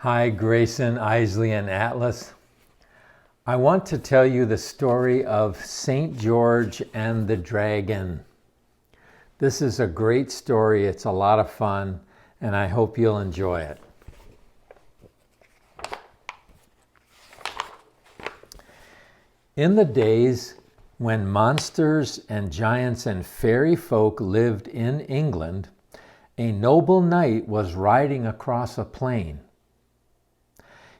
Hi, Grayson, Isley, and Atlas. I want to tell you the story of St. George and the Dragon. This is a great story. It's a lot of fun, and I hope you'll enjoy it. In the days when monsters and giants and fairy folk lived in England, a noble knight was riding across a plain.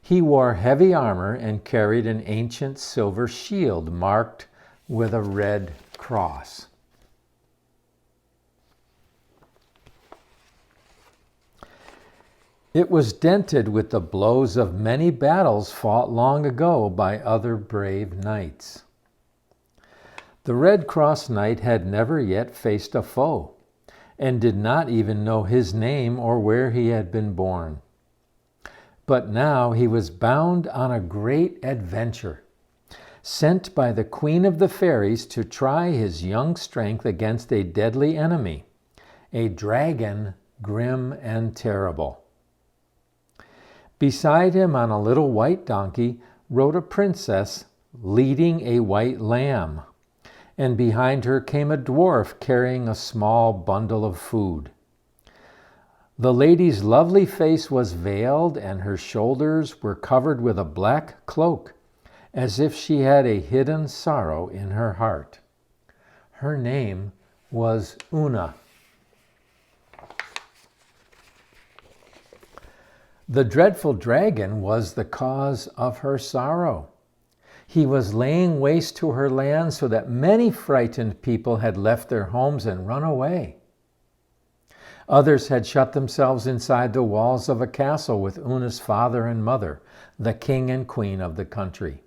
He wore heavy armor and carried an ancient silver shield marked with a red cross. It was dented with the blows of many battles fought long ago by other brave knights. The Red Cross Knight had never yet faced a foe, and did not even know his name or where he had been born. But now he was bound on a great adventure, sent by the Queen of the Fairies to try his young strength against a deadly enemy, a dragon grim and terrible. Beside him on a little white donkey rode a princess leading a white lamb, and behind her came a dwarf carrying a small bundle of food. The lady's lovely face was veiled, and her shoulders were covered with a black cloak, as if she had a hidden sorrow in her heart. Her name was Una. The dreadful dragon was the cause of her sorrow. He was laying waste to her land so that many frightened people had left their homes and run away. Others had shut themselves inside the walls of a castle with Una's father and mother, the king and queen of the country.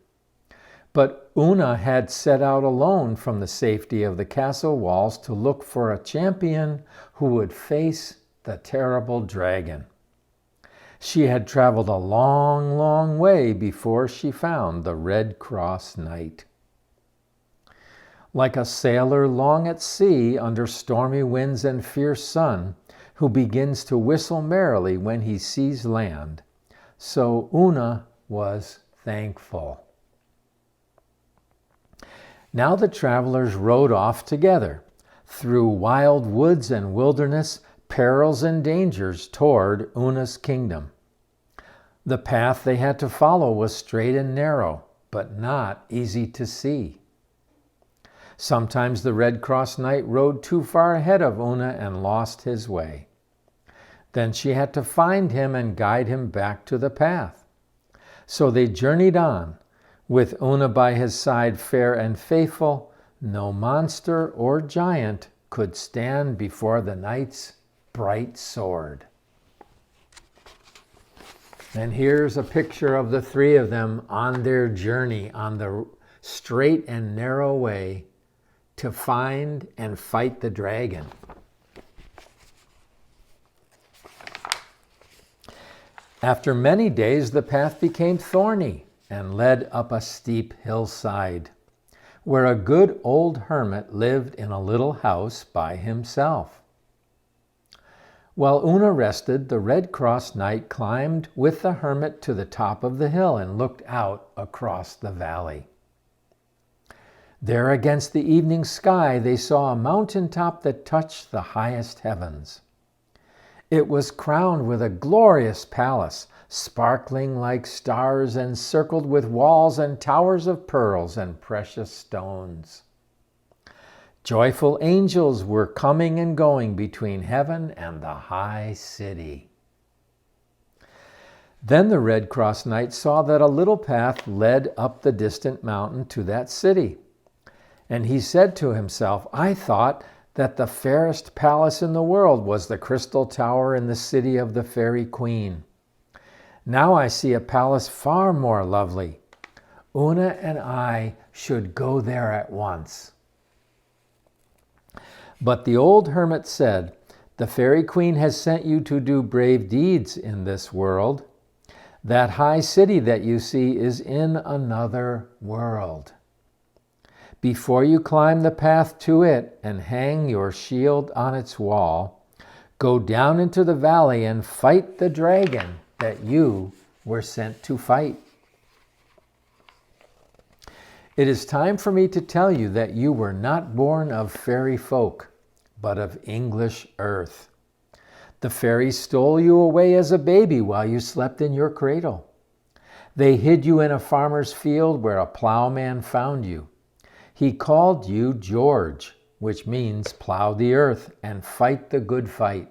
But Una had set out alone from the safety of the castle walls to look for a champion who would face the terrible dragon. She had traveled a long, long way before she found the Red Cross Knight. Like a sailor long at sea under stormy winds and fierce sun, who begins to whistle merrily when he sees land, so Una was thankful. Now the travelers rode off together, through wild woods and wilderness, perils and dangers toward Una's kingdom. The path they had to follow was straight and narrow, but not easy to see. Sometimes the Red Cross Knight rode too far ahead of Una and lost his way. Then she had to find him and guide him back to the path. So they journeyed on, with Una by his side fair and faithful. No monster or giant could stand before the knight's bright sword. And here's a picture of the three of them on their journey on the straight and narrow way to find and fight the dragon. After many days, the path became thorny and led up a steep hillside, where a good old hermit lived in a little house by himself. While Una rested, the Red Cross Knight climbed with the hermit to the top of the hill and looked out across the valley. There against the evening sky they saw a mountaintop that touched the highest heavens. It was crowned with a glorious palace, sparkling like stars and circled with walls and towers of pearls and precious stones. Joyful angels were coming and going between heaven and the high city. Then the Red Cross Knight saw that a little path led up the distant mountain to that city. And he said to himself, I thought that the fairest palace in the world was the crystal tower in the city of the Fairy Queen. Now I see a palace far more lovely. Una and I should go there at once. But the old hermit said, the Fairy Queen has sent you to do brave deeds in this world. That high city that you see is in another world. Before you climb the path to it and hang your shield on its wall, go down into the valley and fight the dragon that you were sent to fight. It is time for me to tell you that you were not born of fairy folk, but of English earth. The fairies stole you away as a baby while you slept in your cradle. They hid you in a farmer's field where a plowman found you. He called you George, which means plow the earth and fight the good fight.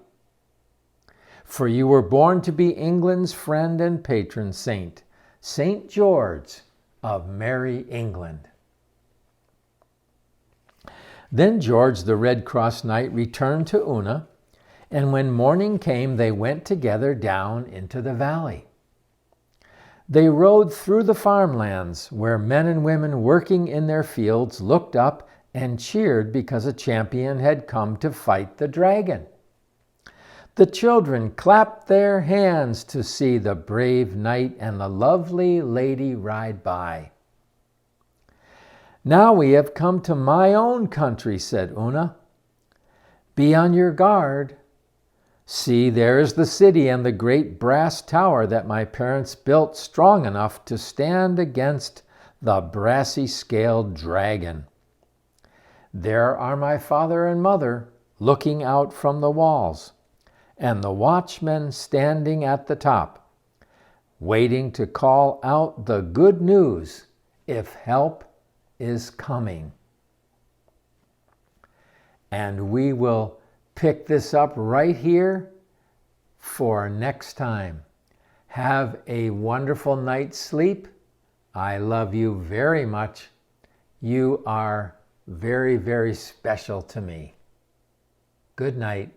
For you were born to be England's friend and patron saint, St. George of merry England. Then George the Red Cross Knight returned to Una, and when morning came, they went together down into the valley. They rode through the farmlands where men and women working in their fields looked up and cheered because a champion had come to fight the dragon. The children clapped their hands to see the brave knight and the lovely lady ride by. Now we have come to my own country, said Una. Be on your guard. See, there is the city and the great brass tower that my parents built strong enough to stand against the brassy-scaled dragon. There are my father and mother looking out from the walls, and the watchmen standing at the top, waiting to call out the good news if help is coming. And we will pick this up right here for next time. Have a wonderful night's sleep. I love you very much. You are very, very special to me. Good night.